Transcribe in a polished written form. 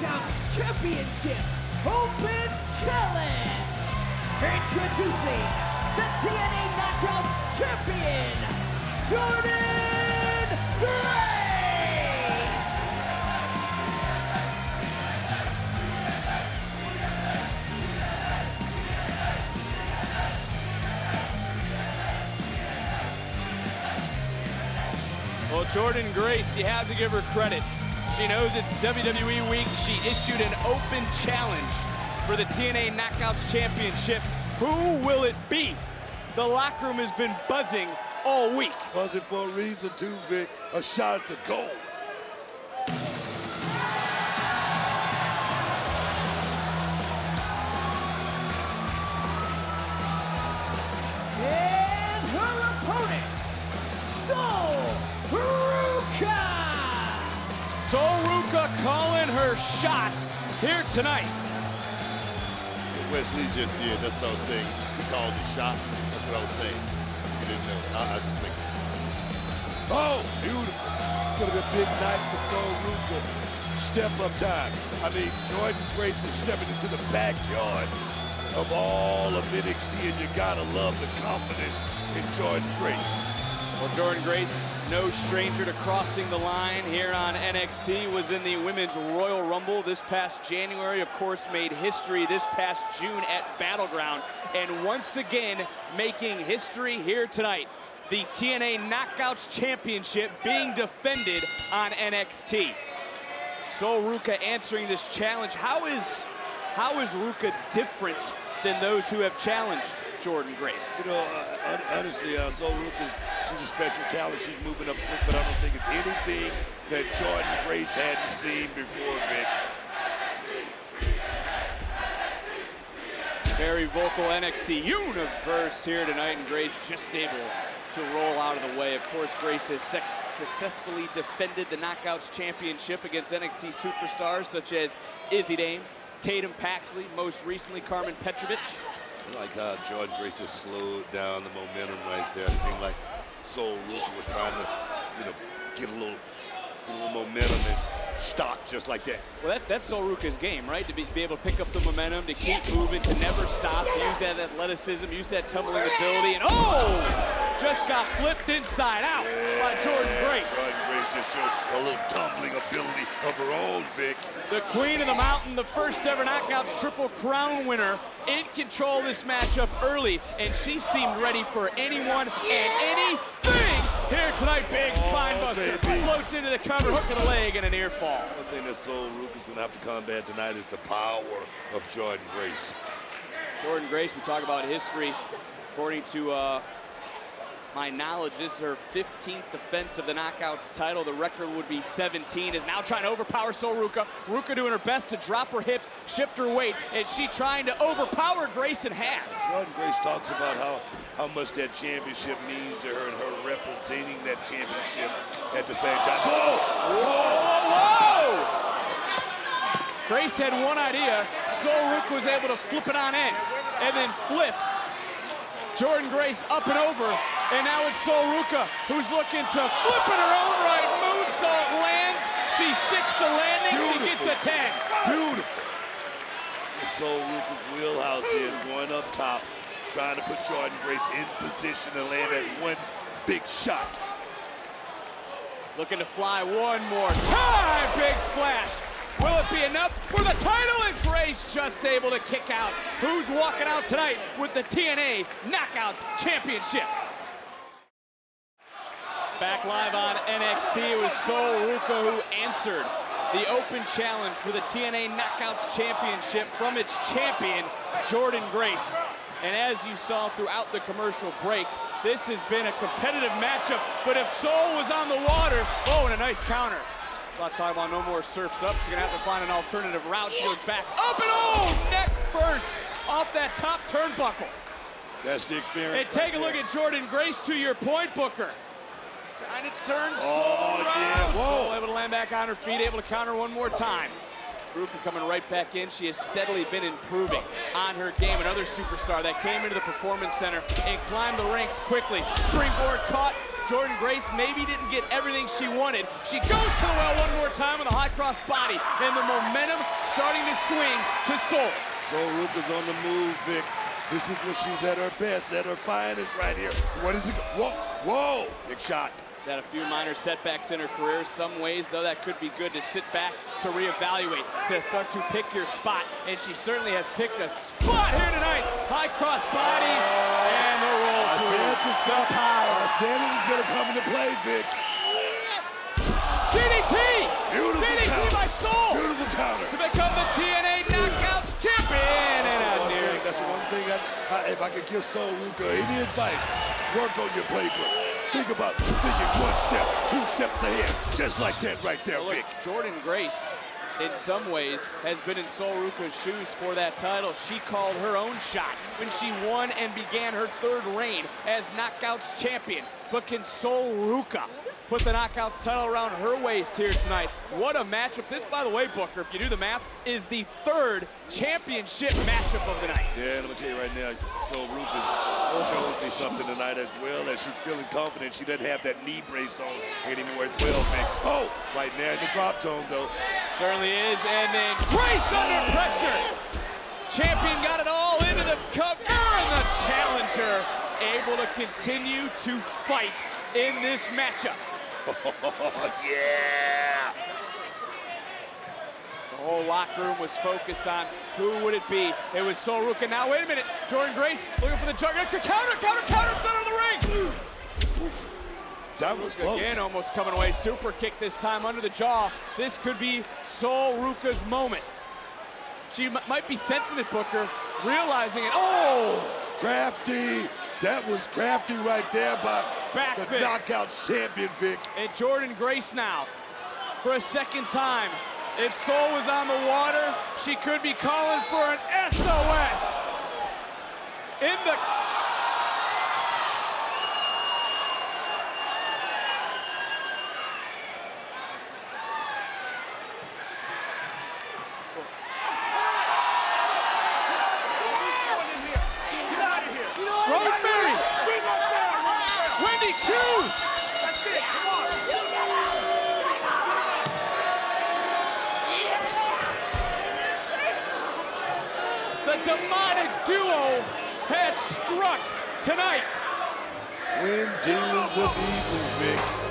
Knockouts Championship Open Challenge. Introducing the TNA Knockouts Champion, Jordynne Grace. Well, Jordynne Grace, you have to give her credit. She knows it's WWE week. She issued an open challenge for the TNA Knockouts Championship. Who will it be? The locker room has been buzzing all week. Buzzing for a reason too, Vic. A shot at the goal. And her opponent, Sol Ruca. Sol Ruca calling her shot here tonight. What Wesley just did, that's what I was saying. He called the shot. That's what I was saying. You didn't know. I just make it. Oh, beautiful. It's going to be a big night for Sol Ruca. Step up time. I mean, Jordynne Grace is stepping into the backyard of all of NXT, and you got to love the confidence in Jordynne Grace. Well, Jordynne Grace, no stranger to crossing the line here on NXT, was in the Women's Royal Rumble this past January, of course, made history this past June at Battleground, and once again making history here tonight. The TNA Knockouts Championship being defended on NXT. Sol Ruca answering this challenge. How is Ruca different than those who have challenged Jordynne Grace? You know, honestly, Sol Ruca, she's a special talent. She's moving up quick, but I don't think it's anything that Jordynne Grace hadn't seen before, Vic. Very vocal NXT universe here tonight, and Grace just able to roll out of the way. Of course, Grace has successfully defended the Knockouts Championship against NXT superstars such as Izzy Dame, Tatum Paxley, most recently Carmen Petrovic. I like how Jordynne Grace just slowed down the momentum right there. It seemed like Sol Ruca was trying to, get a little momentum and stop just like that. Well, that's Sol Ruca's game, right? To be able to pick up the momentum, to keep moving, to never stop, to use that athleticism, use that tumbling ability, and just got flipped inside out by Jordynne Grace. Jordynne Grace just showed a little tumbling ability of her own, Vic. The Queen of the Mountain, the first ever Knockouts Triple Crown winner, in control of this matchup early, and she seemed ready for anyone and anything here tonight. Big spine buster, floats into the cover, hook of the leg, and a near fall. One thing that Sol Ruca's gonna have to combat tonight is the power of Jordynne Grace. Jordynne Grace, we talk about history. According to my knowledge, this is her 15th defense of the Knockouts title. The record would be 17. Is now trying to overpower Sol Ruca. Ruca doing her best to drop her hips, shift her weight, and she trying to overpower Grace and has. Jordynne Grace talks about how much that championship means to her and her representing that championship at the same time. Whoa! Whoa! Grace had one idea. Sol Ruca was able to flip it on end and then flip Jordynne Grace up and over, and now it's Sol Ruca who's looking to flip it her own right. Moonsault lands, she sticks the landing, beautiful. She gets a 10. Beautiful. Sol Ruca's wheelhouse here is going up top, trying to put Jordynne Grace in position to land that one big shot. Looking to fly one more time, big splash. Will it be enough for the title? And Grace just able to kick out. Who's walking out tonight with the TNA Knockouts Championship? Back live on NXT, it was Sol Ruca who answered the open challenge for the TNA Knockouts Championship from its champion, Jordynne Grace. And as you saw throughout the commercial break, this has been a competitive matchup, but if Sol was on the water, and a nice counter. Not talking about no more surfs up. She's gonna have to find an alternative route. She goes back up and neck first off that top turnbuckle. That's the experience. And take a look at Jordynne Grace, to your point, Booker. Trying to turn Sol around. Yeah. Sol able to land back on her feet, able to counter one more time. Ruca coming right back in. She has steadily been improving on her game. Another superstar that came into the Performance Center and climbed the ranks quickly. Springboard caught, Jordynne Grace maybe didn't get everything she wanted. She goes to the well one more time with a high cross body, and the momentum starting to swing to Sol. Sol Ruca's on the move, Vic. This is when she's at her best, at her finest right here. What is it? Whoa, whoa, big shot. She's had a few minor setbacks in her career. Some ways, though, that could be good to sit back, to reevaluate, to start to pick your spot. And she certainly has picked a spot here tonight. High cross body, and the roll through. The power. I said it was gonna come into play, Vic. DDT! Beautiful DDT counter. by Sol! Beautiful counter. To become the TNA Knockouts champion! That's the one thing, if I could give Sol Ruca any advice, work on your playbook. Think about thinking one step, 2 steps ahead, just like that right there, Vic. Jordynne Grace, in some ways, has been in Sol Ruca's shoes for that title. She called her own shot when she won and began her 3rd reign as Knockouts champion. But can Sol Ruca put the Knockouts title around her waist here tonight? What a matchup. This, by the way, Booker, if you do the math, is the 3rd championship matchup of the night. Yeah, and I'm gonna tell you right now, Sol Ruca's showed me something tonight as well, as she's feeling confident. She doesn't have that knee brace on anymore as well, Vic. Oh, right there in the drop zone, though. Certainly is, and then Grace under pressure. Champion got it all into the cover, and the challenger able to continue to fight in this matchup. Yeah! The whole locker room was focused on who would it be. It was Sol Ruca. Now, wait a minute. Jordynne Grace looking for the juggernaut. Counter, center of the ring. That was close. Again, almost coming away. Super kick this time under the jaw. This could be Sol Ruca's moment. She might be sensing it, Booker, realizing it. Oh! Crafty. That was crafty right there by Back the fist. Knockouts champion, Vic. And Jordynne Grace now, for a 2nd time. If Sol was on the water, she could be calling for an SOS. In the... Rosemary! Wendy Chu! That's it, come on! The demonic duo has struck tonight. Twin demons of evil, Vic.